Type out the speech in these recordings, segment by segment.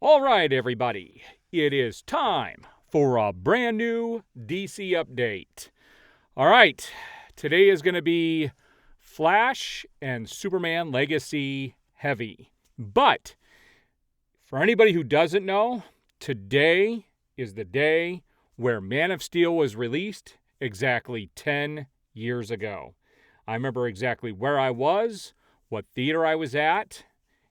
All right, everybody, it is time for a brand new DC update. All right, today is going to be Flash and Superman Legacy heavy. But for anybody who doesn't know, today is the day where Man of Steel was released exactly 10 years ago. I remember exactly where I was, what theater I was at,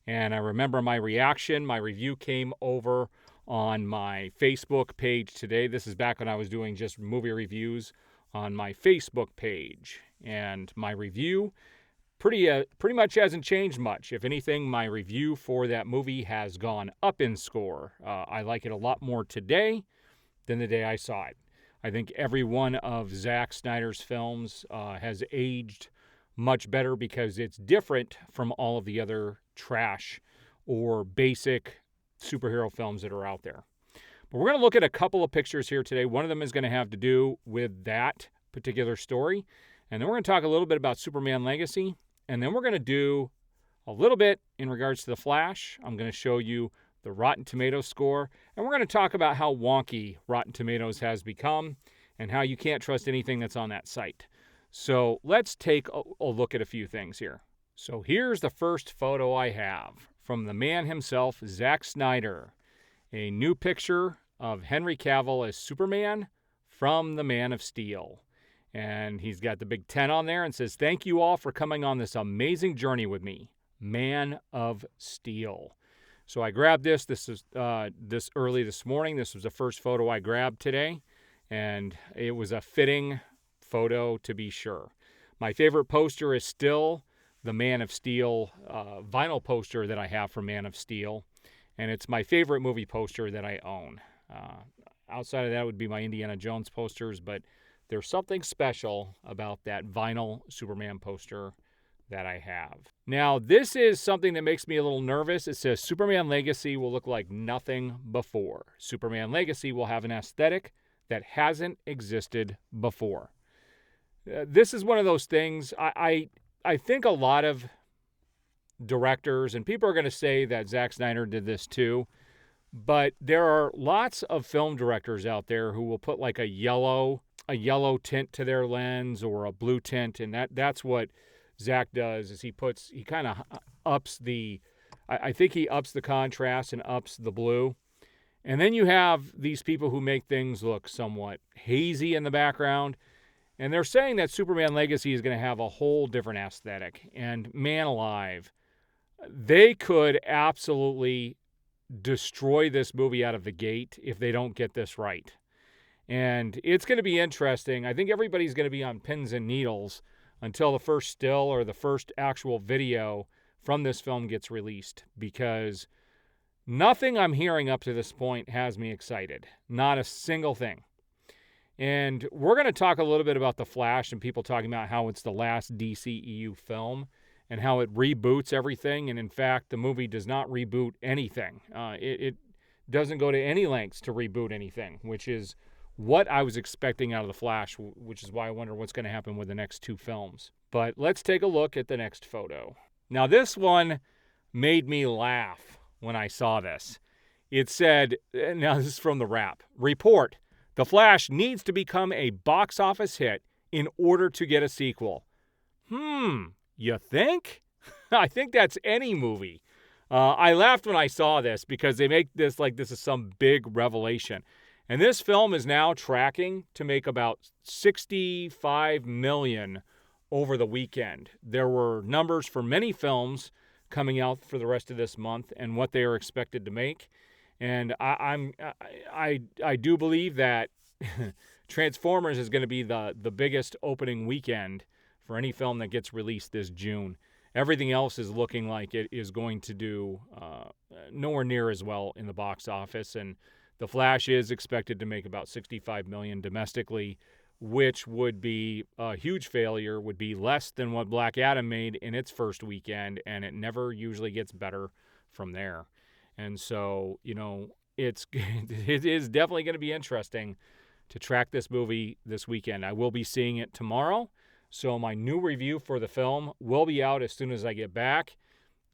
and I remember my reaction. My review came over on my Facebook page today. This is back when I was doing just movie reviews on my Facebook page. And my review pretty much hasn't changed much. If anything, my review for that movie has gone up in score. I like it a lot more today than the day I saw it. I think every one of Zack Snyder's films has aged much better because it's different from all of the other trash or basic superhero films that are out there. But we're going to look at a couple of pictures here today. One of them is going to have to do with that particular story. And then we're going to talk a little bit about Superman Legacy. And then we're going to do a little bit in regards to The Flash. I'm going to show you the Rotten Tomatoes score. And we're going to talk about how wonky Rotten Tomatoes has become and how you can't trust anything that's on that site. So let's take a look at a few things here. So here's the first photo I have from the man himself, Zack Snyder. A new picture of Henry Cavill as Superman from the Man of Steel. And he's got the big 10 on there and says, "Thank you all for coming on this amazing journey with me, Man of Steel." So I grabbed this. This is this early this morning. This was the first photo I grabbed today. And it was a fitting photo to be sure. My favorite poster is still the Man of Steel vinyl poster that I have for Man of Steel. And it's my favorite movie poster that I own. Outside of that would be my Indiana Jones posters, but there's something special about that vinyl Superman poster that I have. Now, this is something that makes me a little nervous. It says Superman Legacy will look like nothing before. Superman Legacy will have an aesthetic that hasn't existed before. This is one of those things, I think a lot of directors, and people are going to say that Zack Snyder did this too, but there are lots of film directors out there who will put like a yellow tint to their lens or a blue tint, and that's what Zack does, is he kind of ups I think he ups the contrast and ups the blue. And then you have these people who make things look somewhat hazy in the background. And they're saying that Superman Legacy is going to have a whole different aesthetic. And man alive, they could absolutely destroy this movie out of the gate if they don't get this right. And it's going to be interesting. I think everybody's going to be on pins and needles until the first still or the first actual video from this film gets released, because nothing I'm hearing up to this point has me excited. Not a single thing. And we're going to talk a little bit about The Flash and people talking about how it's the last DCEU film and how it reboots everything. And in fact, the movie does not reboot anything. It doesn't go to any lengths to reboot anything, which is what I was expecting out of The Flash, which is why I wonder what's going to happen with the next two films. But let's take a look at the next photo. Now, this one made me laugh when I saw this. It said, now this is from the Wrap, report, The Flash needs to become a box office hit in order to get a sequel. You think? I think that's any movie. I laughed when I saw this because they make this like this is some big revelation. And this film is now tracking to make about $65 million over the weekend. There were numbers for many films coming out for the rest of this month and what they are expected to make. And I do believe that Transformers is going to be the biggest opening weekend for any film that gets released this June. Everything else is looking like it is going to do nowhere near as well in the box office. And The Flash is expected to make about $65 million domestically, which would be a huge failure, would be less than what Black Adam made in its first weekend, and it never usually gets better from there. And so, it is definitely going to be interesting to track this movie this weekend. I will be seeing it tomorrow, so my new review for the film will be out as soon as I get back.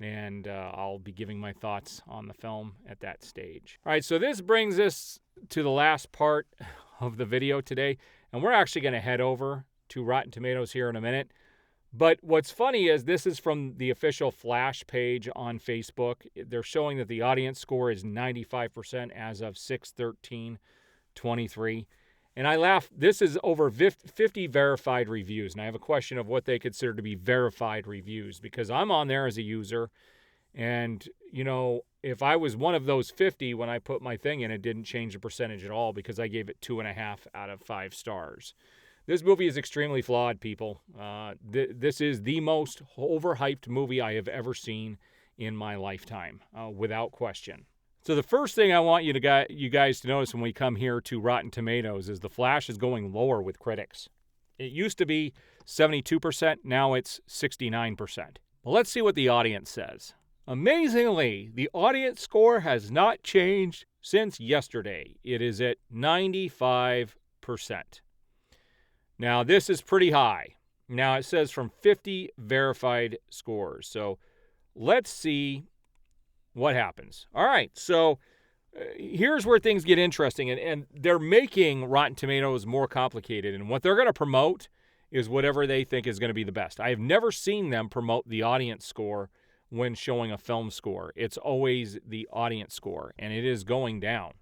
and I'll be giving my thoughts on the film at that stage. All right, so this brings us to the last part of the video today, and we're actually going to head over to Rotten Tomatoes here in a minute. But what's funny is this is from the official Flash page on Facebook. They're showing that the audience score is 95% as of 6/13/23. And I laugh. This is over 50 verified reviews. And I have a question of what they consider to be verified reviews, because I'm on there as a user. And, you know, if I was one of those 50 when I put my thing in, it didn't change the percentage at all because I gave it 2.5 out of 5 stars. This movie is extremely flawed, people. This is the most overhyped movie I have ever seen in my lifetime, without question. So the first thing I want you guys to notice when we come here to Rotten Tomatoes is the Flash is going lower with critics. It used to be 72%, now it's 69%. Well, let's see what the audience says. Amazingly, the audience score has not changed since yesterday. It is at 95%. Now, this is pretty high. Now, it says from 50 verified scores. So let's see what happens. All right, so here's where things get interesting. And they're making Rotten Tomatoes more complicated. And what they're going to promote is whatever they think is going to be the best. I have never seen them promote the audience score when showing a film score. It's always the audience score, and it is going down.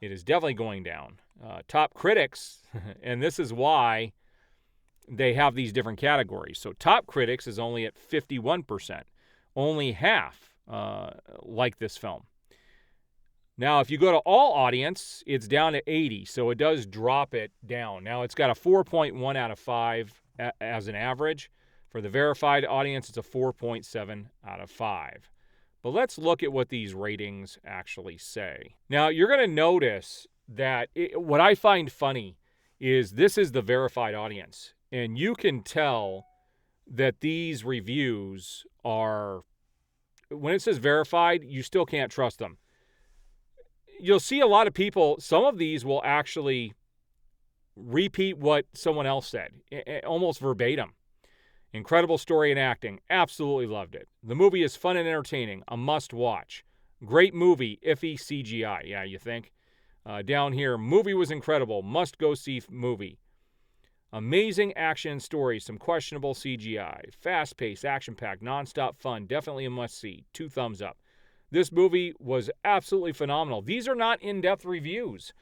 It is definitely going down. Top critics, and this is why they have these different categories. So top critics is only at 51%, only half like this film. Now, if you go to all audience, it's down to 80, so it does drop it down. Now, it's got a 4.1 out of 5 as an average. For the verified audience, it's a 4.7 out of 5. But let's look at what these ratings actually say. Now, you're going to notice that what I find funny is this is the verified audience. And you can tell that these reviews are, when it says verified, you still can't trust them. You'll see a lot of people, some of these will actually repeat what someone else said, almost verbatim. Incredible story and acting. Absolutely loved it. The movie is fun and entertaining. A must-watch. Great movie. Iffy CGI. Yeah, you think? Down here, movie was incredible. Must-go-see movie. Amazing action and story. Some questionable CGI. Fast-paced, action-packed, non-stop fun. Definitely a must-see. 2 thumbs up. This movie was absolutely phenomenal. These are not in-depth reviews.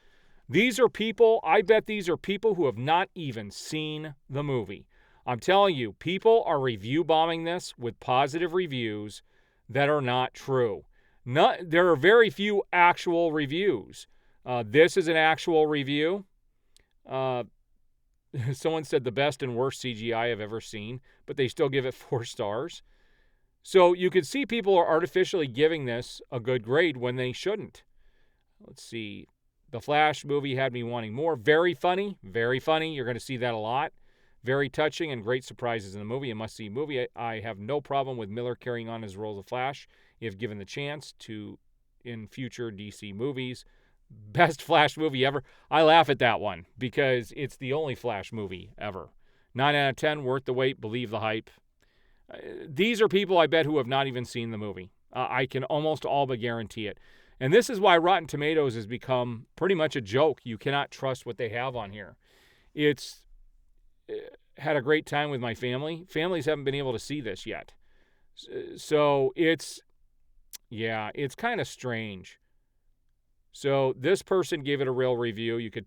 These are people, I bet these are people who have not even seen the movie. I'm telling you, people are review bombing this with positive reviews that are not true. There are very few actual reviews. This is an actual review. Someone said the best and worst CGI I've ever seen, but they still give it 4 stars. So you can see people are artificially giving this a good grade when they shouldn't. Let's see. The Flash movie had me wanting more. Very funny. Very funny. You're going to see that a lot. Very touching and great surprises in the movie. A must-see movie. I have no problem with Miller carrying on his role as Flash if given the chance to in future DC movies. Best Flash movie ever. I laugh at that one because it's the only Flash movie ever. 9 out of 10, worth the wait, believe the hype. These are people I bet who have not even seen the movie. I can almost all but guarantee it. And this is why Rotten Tomatoes has become pretty much a joke. You cannot trust what they have on here. It's had a great time with my family. Families haven't been able to see this yet. So it's kind of strange. So this person gave it a real review. You could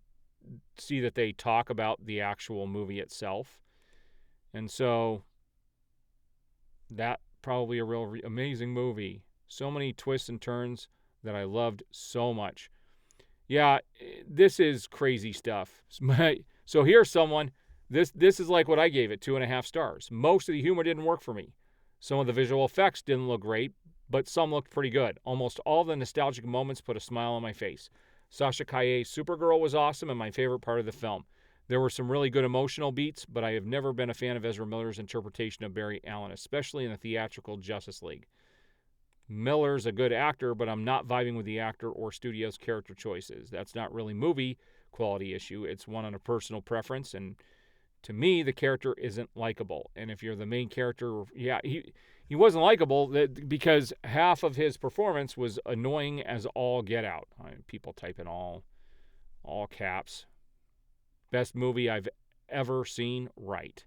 see that they talk about the actual movie itself. And so that probably a real amazing movie. So many twists and turns that I loved so much. Yeah, this is crazy stuff. So here's someone. This is like what I gave it, 2.5 stars. Most of the humor didn't work for me. Some of the visual effects didn't look great, but some looked pretty good. Almost all the nostalgic moments put a smile on my face. Sasha Calle's Supergirl was awesome and my favorite part of the film. There were some really good emotional beats, but I have never been a fan of Ezra Miller's interpretation of Barry Allen, especially in the theatrical Justice League. Miller's a good actor, but I'm not vibing with the actor or studio's character choices. That's not really movie quality issue. It's one on a personal preference, and to me, the character isn't likable. And if you're the main character, yeah, He wasn't likable because half of his performance was annoying as all get out. People type in all caps. Best movie I've ever seen, right.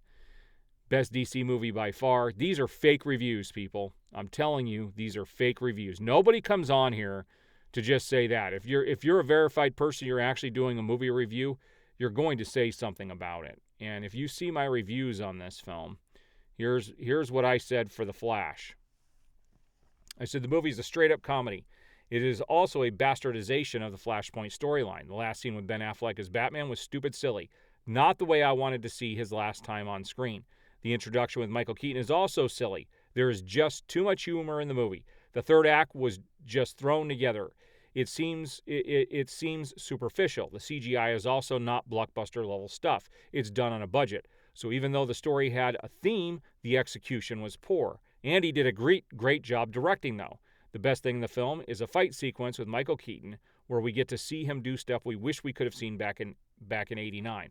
Best DC movie by far. These are fake reviews, people. I'm telling you, these are fake reviews. Nobody comes on here to just say that. If you're a verified person, you're actually doing a movie review, you're going to say something about it. And if you see my reviews on this film, here's what I said for The Flash. I said the movie is a straight-up comedy. It is also a bastardization of the Flashpoint storyline. The last scene with Ben Affleck as Batman was stupid silly. Not the way I wanted to see his last time on screen. The introduction with Michael Keaton is also silly. There is just too much humor in the movie. The third act was just thrown together. It seems superficial. The CGI is also not blockbuster-level stuff. It's done on a budget. So even though the story had a theme, the execution was poor. Andy did a great job directing, though. The best thing in the film is a fight sequence with Michael Keaton where we get to see him do stuff we wish we could have seen back in '89.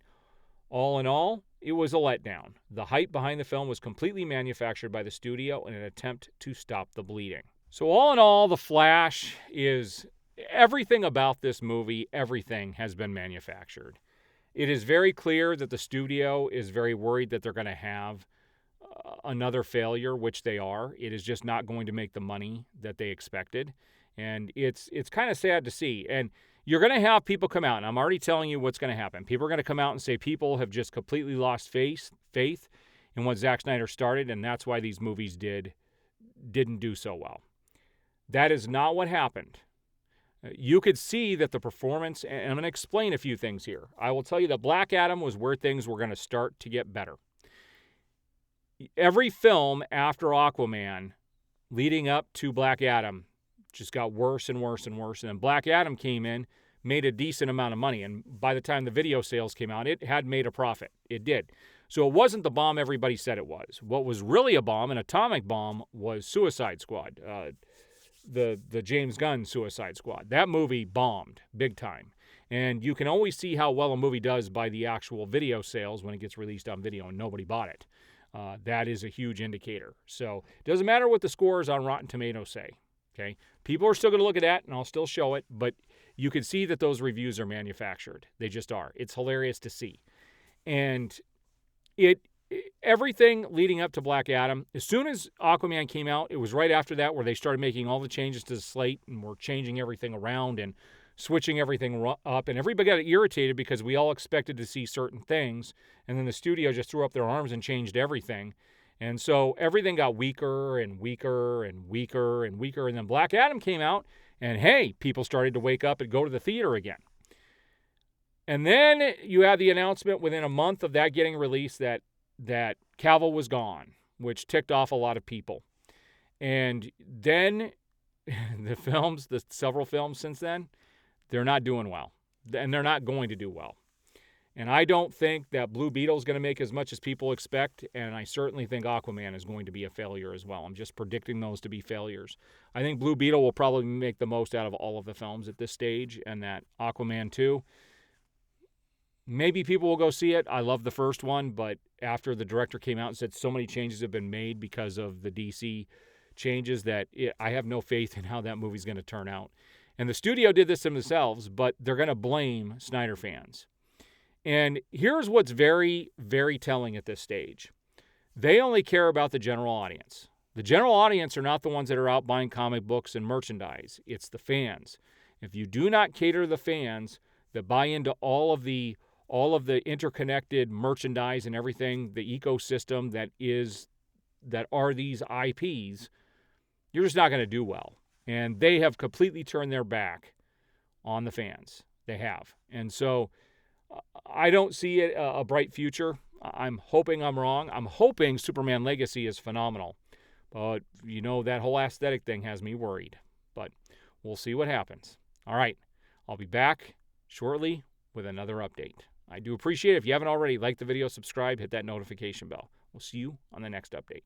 All in all, it was a letdown. The hype behind the film was completely manufactured by the studio in an attempt to stop the bleeding. So all in all, The Flash is everything about this movie, everything has been manufactured. It is very clear that the studio is very worried that they're going to have another failure, which they are. It is just not going to make the money that they expected. And it's kind of sad to see. And you're going to have people come out, and I'm already telling you what's going to happen. People are going to come out and say people have just completely lost faith in what Zack Snyder started, and that's why these movies didn't do so well. That is not what happened. You could see that the performance, and I'm going to explain a few things here. I will tell you that Black Adam was where things were going to start to get better. Every film after Aquaman leading up to Black Adam just got worse and worse and worse. And then Black Adam came in, made a decent amount of money. And by the time the video sales came out, it had made a profit. It did. So it wasn't the bomb everybody said it was. What was really a bomb, an atomic bomb, was Suicide Squad. The James Gunn Suicide Squad. That movie bombed big time. And you can always see how well a movie does by the actual video sales when it gets released on video and nobody bought it. That is a huge indicator. So it doesn't matter what the scores on Rotten Tomatoes say. Okay, people are still going to look at that, and I'll still show it, but you can see that those reviews are manufactured. They just are. It's hilarious to see. And everything leading up to Black Adam, as soon as Aquaman came out, it was right after that where they started making all the changes to the slate and were changing everything around and switching everything up, and everybody got irritated because we all expected to see certain things, and then the studio just threw up their arms and changed everything. And so everything got weaker and weaker and weaker and weaker, and then Black Adam came out, and hey, people started to wake up and go to the theater again. And then you had the announcement within a month of that getting released that Cavill was gone, which ticked off a lot of people. And then the several films since then, they're not doing well, and they're not going to do well. And I don't think that Blue Beetle is going to make as much as people expect, and I certainly think Aquaman is going to be a failure as well. I'm just predicting those to be failures. I think Blue Beetle will probably make the most out of all of the films at this stage, and that Aquaman 2, maybe people will go see it. I love the first one, but after the director came out and said so many changes have been made because of the DC changes that I have no faith in how that movie's going to turn out. And the studio did this themselves, but they're going to blame Snyder fans. And here's what's very, very telling at this stage. They only care about the general audience. The general audience are not the ones that are out buying comic books and merchandise. It's the fans. If you do not cater to the fans that buy into all of the interconnected merchandise and everything, the ecosystem that are these IPs, you're just not going to do well. And they have completely turned their back on the fans. They have. And so I don't see a bright future. I'm hoping I'm wrong. I'm hoping Superman Legacy is phenomenal. But, that whole aesthetic thing has me worried. But we'll see what happens. All right. I'll be back shortly with another update. I do appreciate it. If you haven't already, like the video, subscribe, hit that notification bell. We'll see you on the next update.